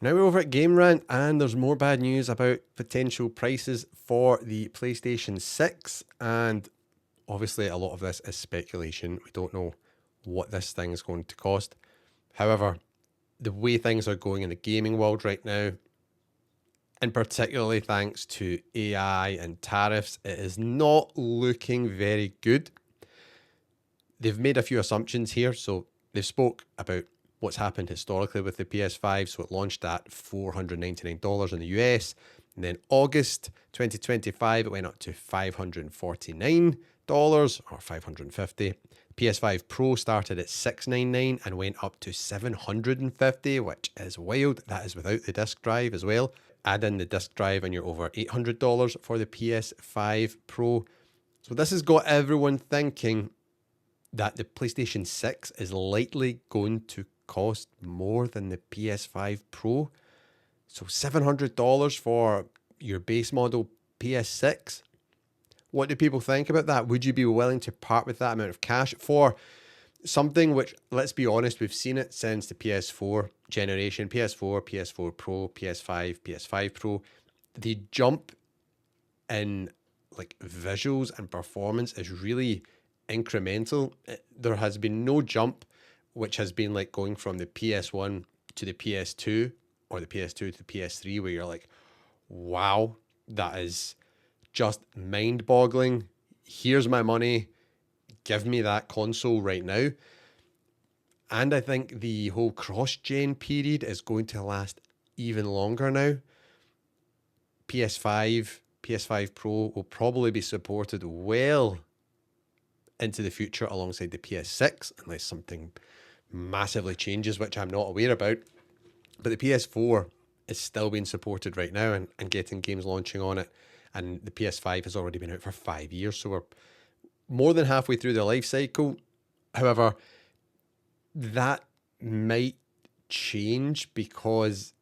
Now we're over at Game Rant, and there's more bad news about potential prices for the PlayStation 6. And obviously, a lot of this is speculation. We don't know what this thing is going to cost. However, the way things are going in the gaming world right now, and particularly thanks to AI and tariffs, it is not looking very good. They've made a few assumptions here. So they've spoke about what's happened historically with the PS5. So it launched at $499 in the US. And then August 2025, it went up to $549 or $550. PS5 Pro started at $699 and went up to $750, which is wild. That is without the disc drive as well. Add in the disc drive and you're over $800 for the PS5 Pro. So this has got everyone thinking that the PlayStation 6 is likely going to cost more than the PS5 Pro. So $700 for your base model PS6. What do people think about that? Would you be willing to part with that amount of cash for something which, let's be honest, we've seen it since the PS4 generation, PS4, PS4 Pro, PS5, PS5 Pro. The jump in like visuals and performance is really incremental. There has been no jump which has been like going from the PS1 to the PS2 or the PS2 to the PS3 where you're like, wow, that is just mind-boggling. Here's my money. Give me that console right now. And I think the whole cross-gen period is going to last even longer now. PS5 Pro will probably be supported well into the future alongside the PS6, unless something massively changes, which I'm not aware about. But the PS4 is still being supported right now and getting games launching on it. And the PS5 has already been out for 5 years, so we're more than halfway through the life cycle. However, that might change because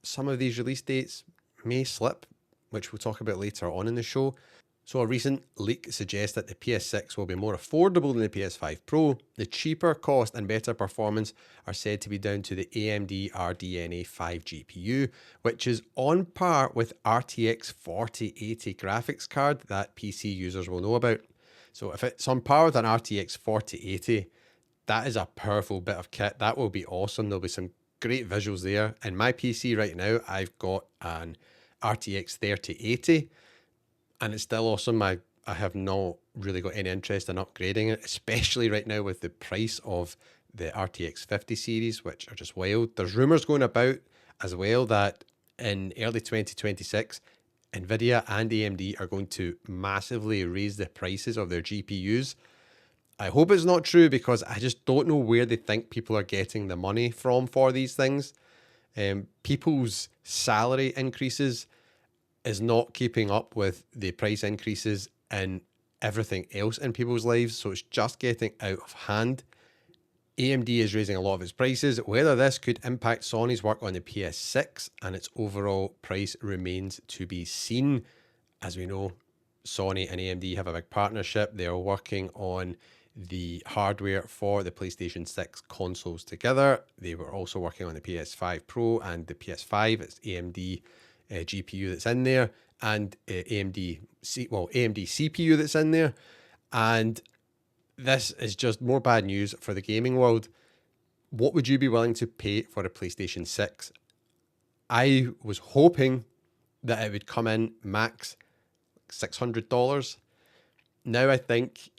some of these release dates may slip, which we'll talk about later on in the show. So a recent leak suggests that the PS6 will be more affordable than the PS5 Pro. The cheaper cost and better performance are said to be down to the AMD RDNA 5 GPU, which is on par with RTX 4080 graphics card that PC users will know about. So if it's on par with an RTX 4080, that is a powerful bit of kit. That will be awesome. There'll be some great visuals there. In my PC right now, I've got an RTX 3080. And it's still awesome. I have not really got any interest in upgrading it, especially right now with the price of the RTX 50 series, which are just wild. There's rumors going about as well that in early 2026, Nvidia and AMD are going to massively raise the prices of their GPUs. I hope it's not true because I just don't know where they think people are getting the money from for these things. People's salary increases is not keeping up with the price increases in everything else in people's lives. So it's just getting out of hand. AMD is raising a lot of its prices. Whether this could impact Sony's work on the PS6 and its overall price remains to be seen. As we know, Sony and AMD have a big partnership. They are working on the hardware for the PlayStation 6 consoles together. They were also working on the PS5 Pro and the PS5. It's AMD GPU that's in there and AMD CPU that's in there. And this is just more bad news for the gaming world. What would you be willing to pay for a PlayStation 6? I was hoping that it would come in max $600. Now I think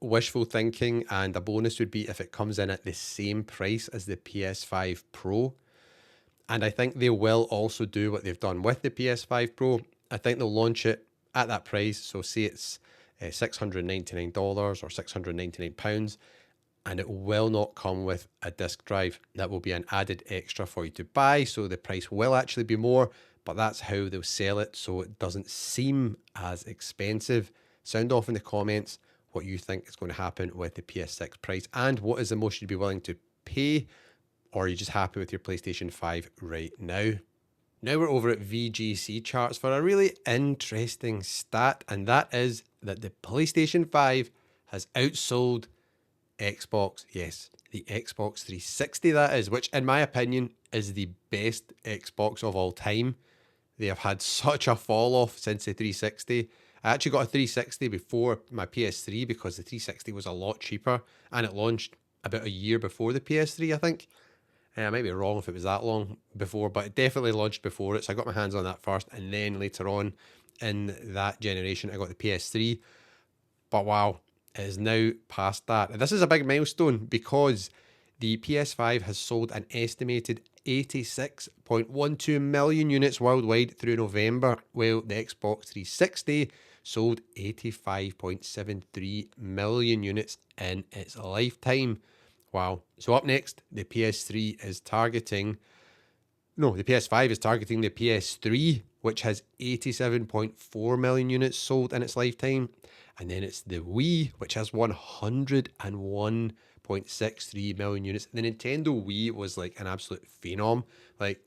wishful thinking and a bonus would be if it comes in at the same price as the PS5 Pro. And I think they will also do what they've done with the PS5 Pro. I think they'll launch it at that price. So say it's $699 or £699, and it will not come with a disc drive. That will be an added extra for you to buy. So the price will actually be more, but that's how they'll sell it. So it doesn't seem as expensive. Sound off in the comments what you think is going to happen with the PS6 price and what is the most you'd be willing to pay. Or are you just happy with your PlayStation 5 right now? Now we're over at VGC charts for a really interesting stat, and that is that the PlayStation 5 has outsold Xbox, yes, the Xbox 360, that is, which in my opinion is the best Xbox of all time. They have had such a fall off since the 360. I actually got a 360 before my PS3 because the 360 was a lot cheaper and it launched about a year before the PS3, I think. I might be wrong if it was that long before, but it definitely launched before it. So I got my hands on that first, and then later on in that generation, I got the PS3. But wow, it is now past that. And this is a big milestone because the PS5 has sold an estimated 86.12 million units worldwide through November, while the Xbox 360 sold 85.73 million units in its lifetime. Wow. So up next, the PS3 is targeting, no, the PS5 is targeting the PS3, which has 87.4 million units sold in its lifetime. And then it's the Wii, which has 101.63 million units. The Nintendo Wii was like an absolute phenom. Like,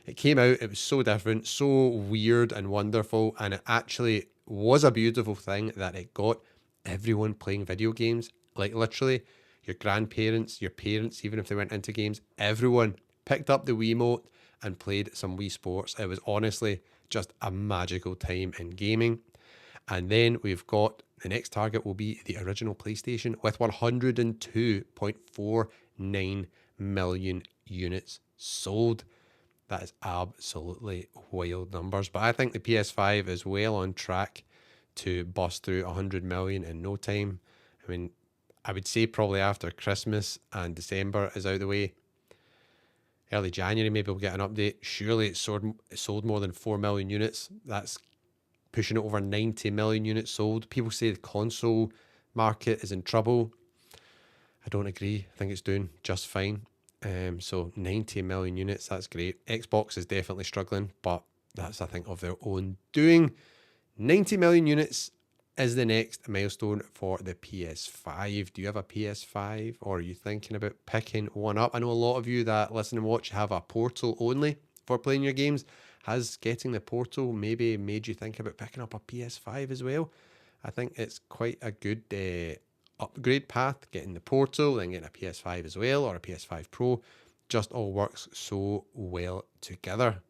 it came out, it was so different, so weird and wonderful, and it actually was a beautiful thing that it got everyone playing video games. Like, literally, your grandparents, your parents, even if they went into games, everyone picked up the Wiimote and played some Wii Sports. It was honestly just a magical time in gaming. And then we've got the next target will be the original PlayStation with 102.49 million units sold. That is absolutely wild numbers. But I think the PS5 is well on track to bust through 100 million in no time. I mean, I would say probably after Christmas and December is out of the way. Early January, maybe we'll get an update. Surely it sold more than 4 million units. That's pushing it over 90 million units sold. People say the console market is in trouble. I don't agree. I think it's doing just fine. So 90 million units, that's great. Xbox is definitely struggling, but that's, I think, of their own doing. 90 million units is the next milestone for the PS5. Do you have a PS5 or are you thinking about picking one up? I know a lot of you that listen and watch have a Portal only for playing your games. Has getting the Portal maybe made you think about picking up a PS5 as well? I think it's quite a good upgrade path, getting the Portal, then getting a PS5 as well, or a PS5 Pro. Just all works so well together.